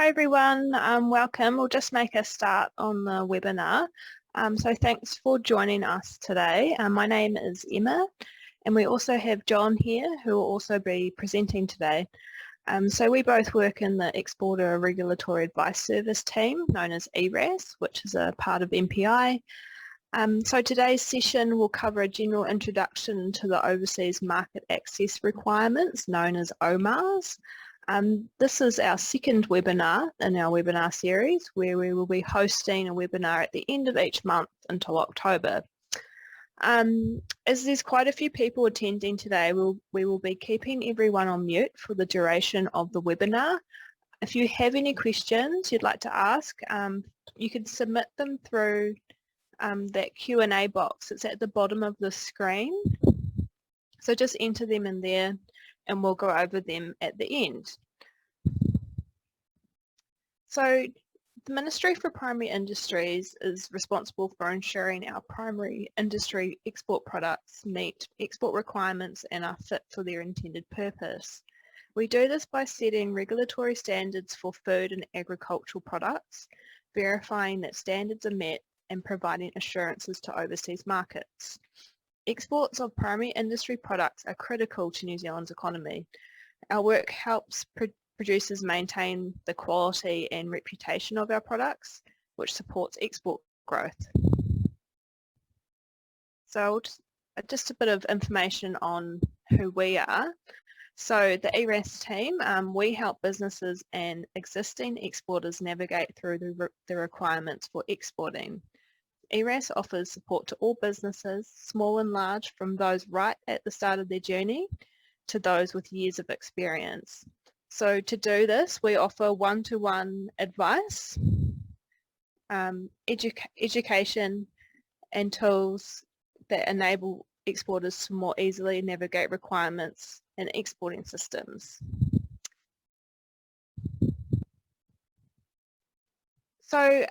Hi everyone, welcome. We'll just make a start on the webinar. So thanks for joining us today. My name is Emma and we also have John here who will also be presenting today. So we both work in the Exporter Regulatory Advice Service team known as ERAS, which is a part of MPI. So today's session will cover a general introduction to the overseas market access requirements known as OMARs. This is our second webinar in our webinar series where we will be hosting a webinar at the end of each month until October. As there's quite a few people attending today, we will be keeping everyone on mute for the duration of the webinar. If you have any questions you'd like to ask, you can submit them through that Q&A box. It's at the bottom of the screen. So just enter them in there and we'll go over them at the end. So the Ministry for Primary Industries is responsible for ensuring our primary industry export products meet export requirements and are fit for their intended purpose. We do this by setting regulatory standards for food and agricultural products, verifying that standards are met and providing assurances to overseas markets. Exports of primary industry products are critical to New Zealand's economy. Our work helps producers maintain the quality and reputation of our products, which supports export growth. So just a bit of information on who we are. So the ERAS team, we help businesses and existing exporters navigate through the requirements for exporting. ERAS offers support to all businesses, small and large, from those right at the start of their journey to those with years of experience. So to do this, we offer one-to-one advice, education and tools that enable exporters to more easily navigate requirements and exporting systems. So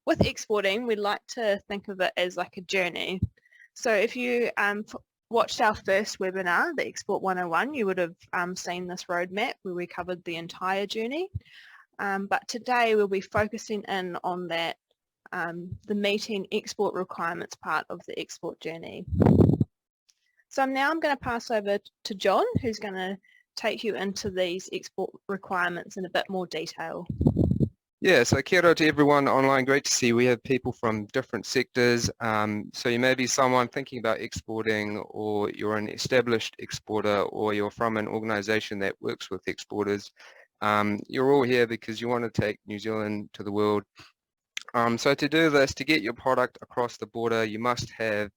with exporting, we like to think of it as like a journey. So if you watched our first webinar, the Export 101, you would have seen this roadmap where we covered the entire journey. But today we'll be focusing in on that, the meeting export requirements part of the export journey. So now I'm going to pass over to John, who's going to take you into these export requirements in a bit more detail. Yeah, so kia ora to everyone online. Great to see we have people from different sectors. So you may be someone thinking about exporting, or you're an established exporter, or you're from an organization that works with exporters. You're all here because you want to take New Zealand to the world. So to do this, to get your product across the border, you must have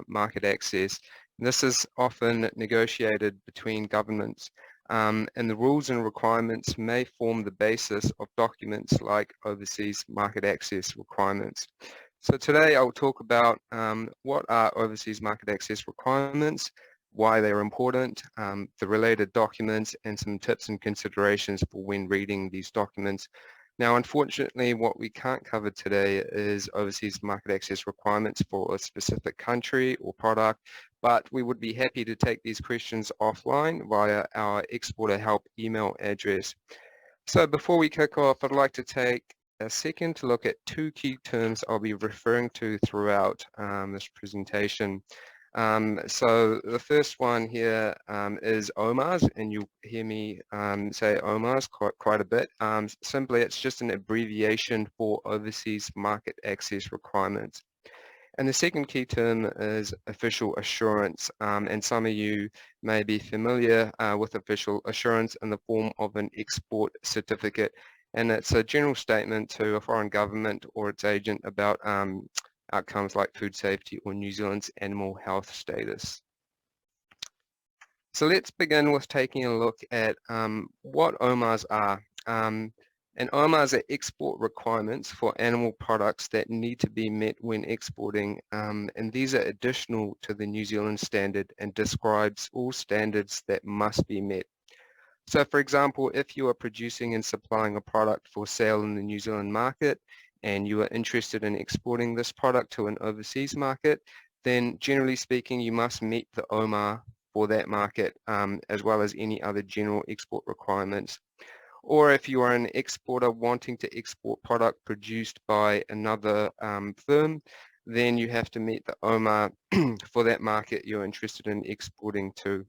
market access. And this is often negotiated between governments. And the rules and requirements may form the basis of documents like overseas market access requirements. So today I'll talk about what are overseas market access requirements, why they're important, the related documents, and some tips and considerations for when reading these documents. Now, unfortunately, what we can't cover today is overseas market access requirements for a specific country or product, but we would be happy to take these questions offline via our exporter help email address. So before we kick off, I'd like to take a second to look at two key terms I'll be referring to throughout this presentation. So the first one here is OMARs, and you'll hear me say OMARs quite a bit. Simply, it's just an abbreviation for overseas market access requirements. And the second key term is official assurance, and some of you may be familiar with official assurance in the form of an export certificate, and it's a general statement to a foreign government or its agent about outcomes like food safety or New Zealand's animal health status. So let's begin with taking a look at what OMARs are. And OMARs are export requirements for animal products that need to be met when exporting, and these are additional to the New Zealand standard and describes all standards that must be met. So for example, if you are producing and supplying a product for sale in the New Zealand market, and you are interested in exporting this product to an overseas market, then generally speaking, you must meet the OMAR for that market, as well as any other general export requirements. Or if you are an exporter wanting to export product produced by another firm, then you have to meet the OMAR for that market you're interested in exporting to.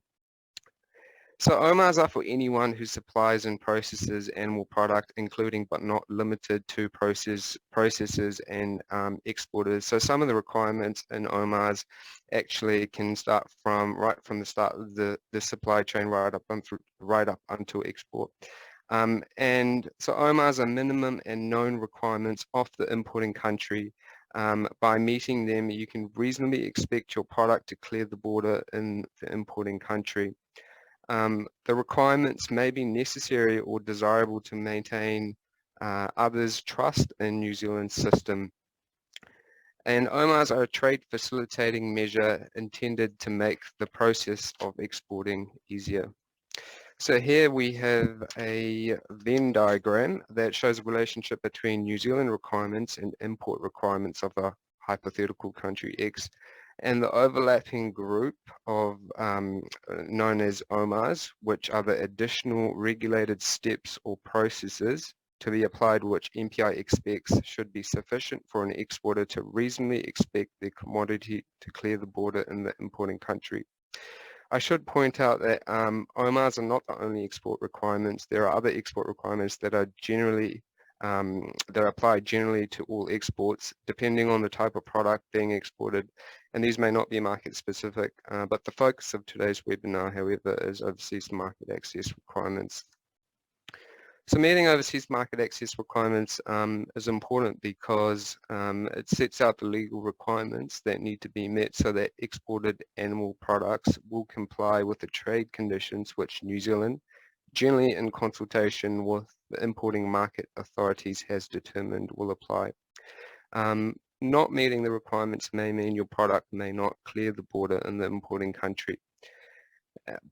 So OMARs are for anyone who supplies and processes animal product, including but not limited to processors and exporters. So some of the requirements in OMARs actually can start right from the start of the supply chain right up until export. And so OMARs are minimum and known requirements of the importing country. By meeting them, you can reasonably expect your product to clear the border in the importing country. The requirements may be necessary or desirable to maintain others' trust in New Zealand's system. And OMARs are a trade facilitating measure intended to make the process of exporting easier. So here we have a Venn diagram that shows a relationship between New Zealand requirements and import requirements of a hypothetical country X, and the overlapping group of known as OMARs, which are the additional regulated steps or processes to be applied which MPI expects should be sufficient for an exporter to reasonably expect their commodity to clear the border in the importing country. I should point out that OMARs are not the only export requirements. There are other export requirements that are generally that apply generally to all exports, depending on the type of product being exported, and these may not be market specific. But the focus of today's webinar, however, is overseas market access requirements. So meeting overseas market access requirements is important because it sets out the legal requirements that need to be met so that exported animal products will comply with the trade conditions which New Zealand, generally in consultation with the importing market authorities, has determined will apply. Not meeting the requirements may mean your product may not clear the border in the importing country.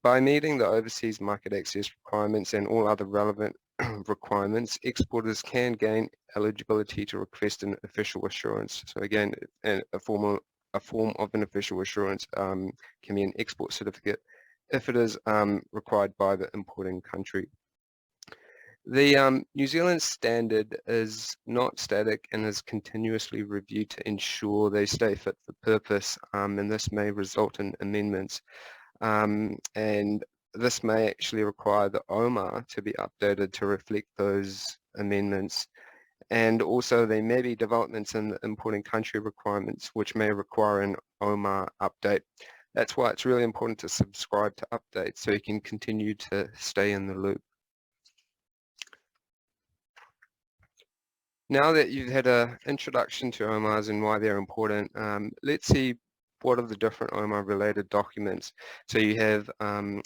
By meeting the overseas market access requirements and all other relevant requirements, exporters can gain eligibility to request an official assurance. So again, a form of an official assurance can be an export certificate if it is required by the importing country. The New Zealand standard is not static and is continuously reviewed to ensure they stay fit for purpose, and this may result in amendments. And this may actually require the OMAR to be updated to reflect those amendments. And also there may be developments in the importing country requirements which may require an OMAR update. That's why it's really important to subscribe to updates so you can continue to stay in the loop. Now that you've had an introduction to OMARs and why they're important, let's see what are the different OMAR related documents. So you have an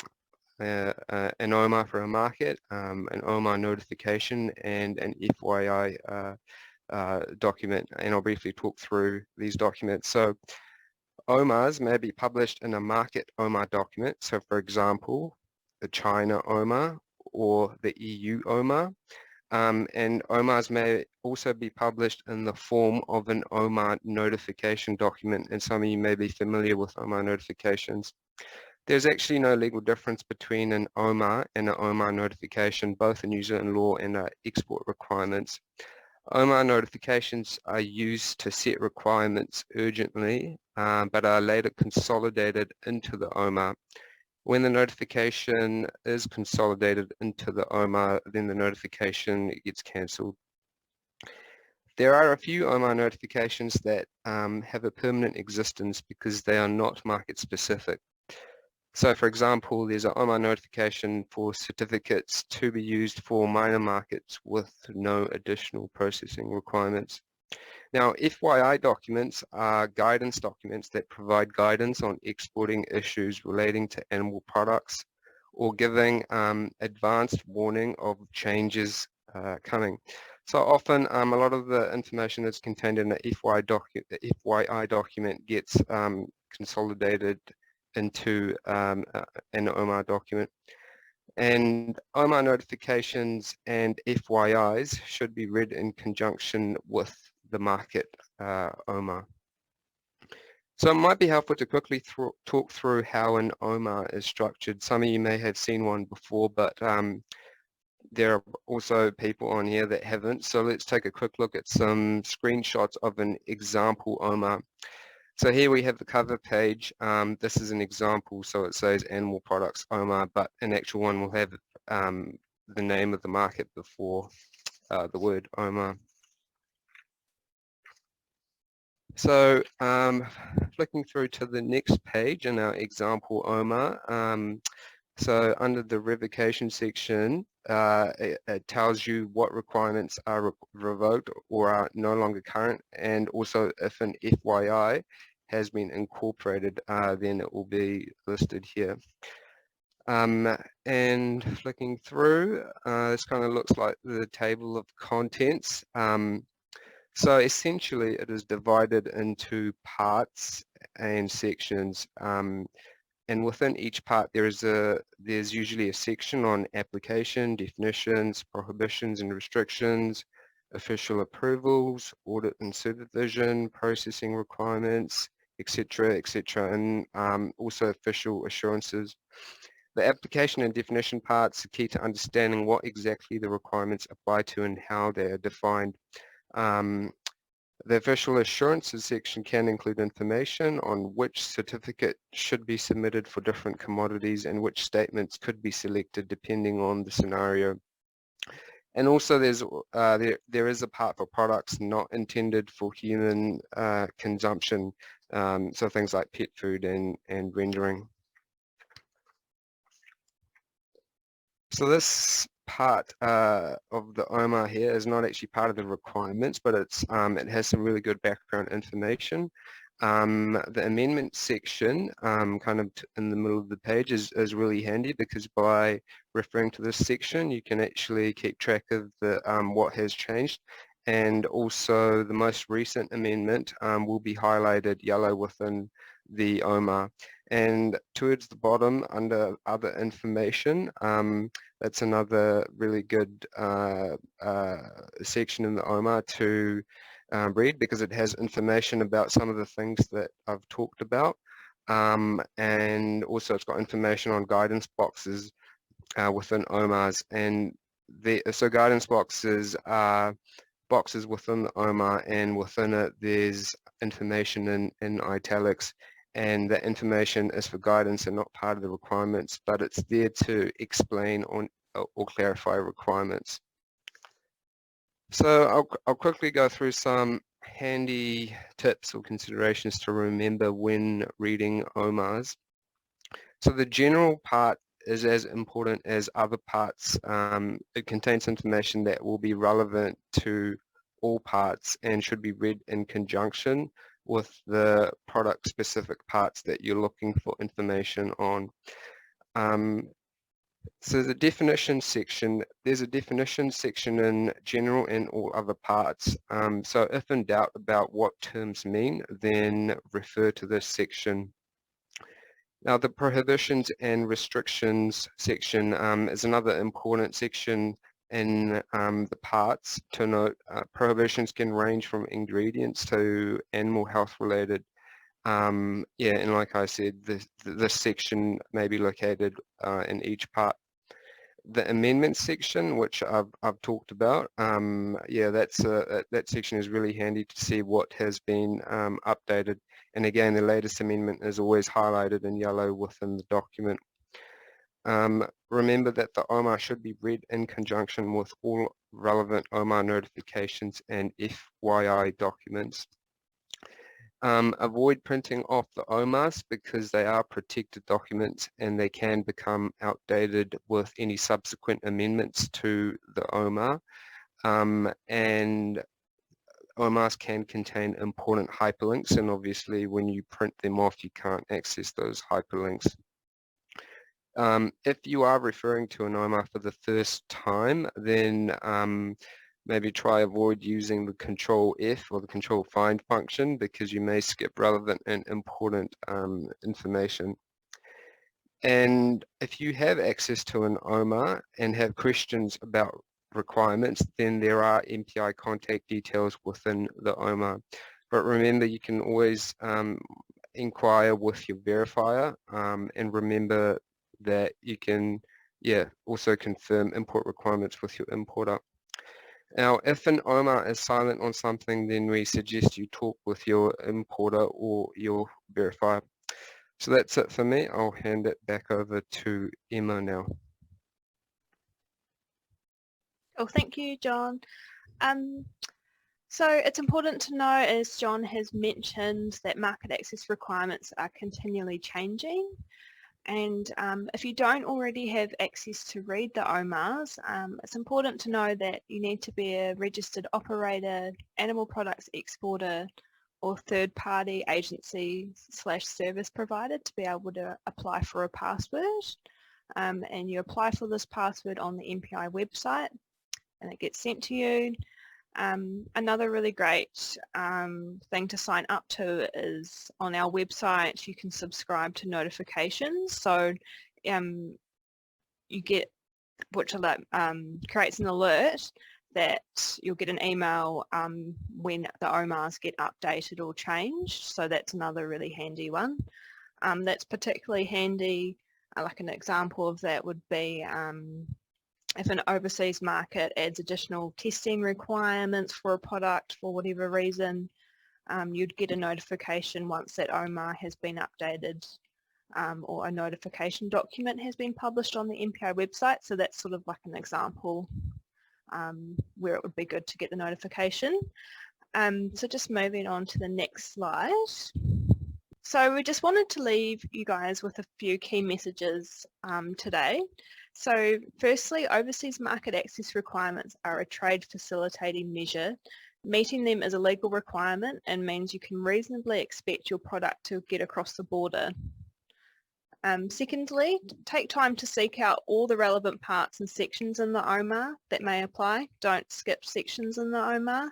OMAR for a market, an OMAR notification, and an FYI document, and I'll briefly talk through these documents. So OMARs may be published in a market OMAR document, so for example, the China OMAR or the EU OMAR. And OMARs may also be published in the form of an OMAR notification document, and some of you may be familiar with OMAR notifications. There's actually no legal difference between an OMAR and an OMAR notification, both in New Zealand law and export requirements. OMAR notifications are used to set requirements urgently, but are later consolidated into the OMAR. When the notification is consolidated into the OMAR, then the notification gets cancelled. There are a few OMAR notifications that have a permanent existence because they are not market specific. So for example, there's an OMAR notification for certificates to be used for minor markets with no additional processing requirements. Now, FYI documents are guidance documents that provide guidance on exporting issues relating to animal products or giving advanced warning of changes coming. So often a lot of the information that's contained in the FYI document gets consolidated into an OMAR document. And OMAR notifications and FYIs should be read in conjunction with the market OMAR. So it might be helpful to quickly talk through how an OMAR is structured. Some of you may have seen one before, but there are also people on here that haven't, so let's take a quick look at some screenshots of an example OMAR. So here we have the cover page. This is an example, so it says animal products OMAR, but an actual one will have the name of the market before the word OMAR. So flicking through to the next page in our example OMAR, so under the revocation section, it tells you what requirements are revoked or are no longer current, and also if an FYI has been incorporated, then it will be listed here. And flicking through, this kind of looks like the table of contents. So essentially it is divided into parts and sections, and within each part there's usually a section on application, definitions, prohibitions and restrictions, official approvals, audit and supervision, processing requirements, etc., etc., and also official assurances. The application and definition parts are key to understanding what exactly the requirements apply to and how they are defined. The official assurances section can include information on which certificate should be submitted for different commodities and which statements could be selected depending on the scenario. And also there is a part for products not intended for human consumption, so things like pet food and rendering. So this part of the OMAR here is not actually part of the requirements, but it has some really good background information. The amendment section, kind of in the middle of the page, is really handy because by referring to this section, you can actually keep track of the what has changed, and also the most recent amendment will be highlighted yellow within the OMAR. And towards the bottom, under other information, that's another really good section in the OMAR to read because it has information about some of the things that I've talked about, and also it's got information on guidance boxes within OMARs, and so guidance boxes are boxes within the OMAR, and within it there's information in italics, and that information is for guidance and not part of the requirements, but it's there to explain or clarify requirements. So I'll quickly go through some handy tips or considerations to remember when reading OMARs. So the general part is as important as other parts. It contains information that will be relevant to all parts and should be read in conjunction with the product-specific parts that you're looking for information on. So the definition section, there's a definition section in general and all other parts. So if in doubt about what terms mean, then refer to this section. Now the prohibitions and restrictions section is another important section in the parts to note. Prohibitions can range from ingredients to animal health related. Yeah, and like I said, this section may be located in each part. The amendments section, which I've talked about, yeah, that section is really handy to see what has been updated. And again, the latest amendment is always highlighted in yellow within the document. Remember that the OMAR should be read in conjunction with all relevant OMAR notifications and FYI documents. Avoid printing off the OMARs because they are protected documents and they can become outdated with any subsequent amendments to the OMAR. And OMARs can contain important hyperlinks, and obviously when you print them off you can't access those hyperlinks. If you are referring to an OMAR for the first time, then maybe try avoid using the Control F or the Control Find function because you may skip relevant and important information. And if you have access to an OMAR and have questions about requirements, then there are MPI contact details within the OMAR. But remember, you can always inquire with your verifier, and remember that you can also confirm import requirements with your importer. Now, if an OMAR is silent on something, then we suggest you talk with your importer or your verifier. So that's it for me. I'll hand it back over to Emma now. Well, thank you, John. So it's important to know, as John has mentioned, that market access requirements are continually changing. And if you don't already have access to read the OMARs, it's important to know that you need to be a registered operator, animal products exporter, or third-party agency/service provider to be able to apply for a password. And you apply for this password on the MPI website and it gets sent to you. Another really great thing to sign up to is on our website you can subscribe to notifications, so you get, which creates an alert that you'll get an email when the OMARs get updated or changed, so that's another really handy one. That's particularly handy, like an example of that would be if an overseas market adds additional testing requirements for a product for whatever reason, you'd get a notification once that OMAR has been updated or a notification document has been published on the MPI website. So that's sort of like an example where it would be good to get the notification. So just moving on to the next slide. So we just wanted to leave you guys with a few key messages today. So firstly, overseas market access requirements are a trade facilitating measure. Meeting them is a legal requirement and means you can reasonably expect your product to get across the border. Secondly, take time to seek out all the relevant parts and sections in the OMAR that may apply. Don't skip sections in the OMAR.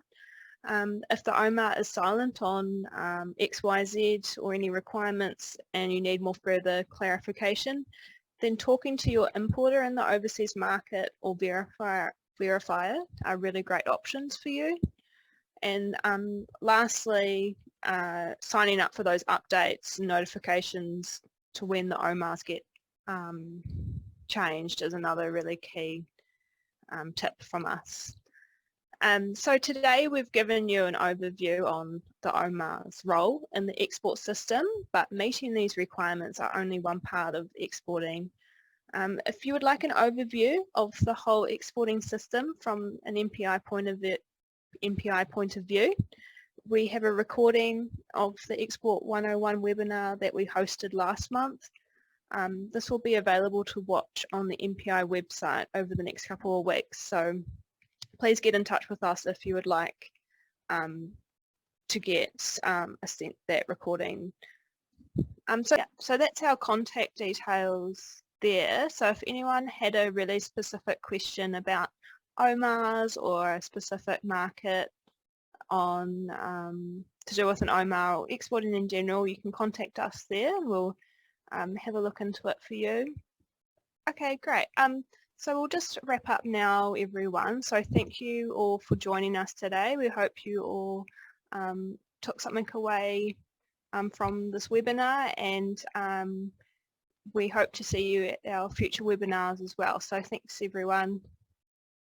If the OMAR is silent on XYZ or any requirements and you need more further clarification, then talking to your importer in the overseas market or verifier are really great options for you. And lastly, signing up for those updates and notifications to when the OMARs get changed is another really key tip from us. So today we've given you an overview on the OMAR's role in the export system, but meeting these requirements are only one part of exporting. If you would like an overview of the whole exporting system from an MPI point of view, we have a recording of the Export 101 webinar that we hosted last month. This will be available to watch on the MPI website over the next couple of weeks, so please get in touch with us if you would like to get sent that recording. So that's our contact details there. So if anyone had a really specific question about OMARs or a specific market on to do with an OMAR or exporting in general, you can contact us there. We'll have a look into it for you. Okay, great. So we'll just wrap up now, everyone. So thank you all for joining us today. We hope you all took something away from this webinar, and we hope to see you at our future webinars as well. So thanks, everyone.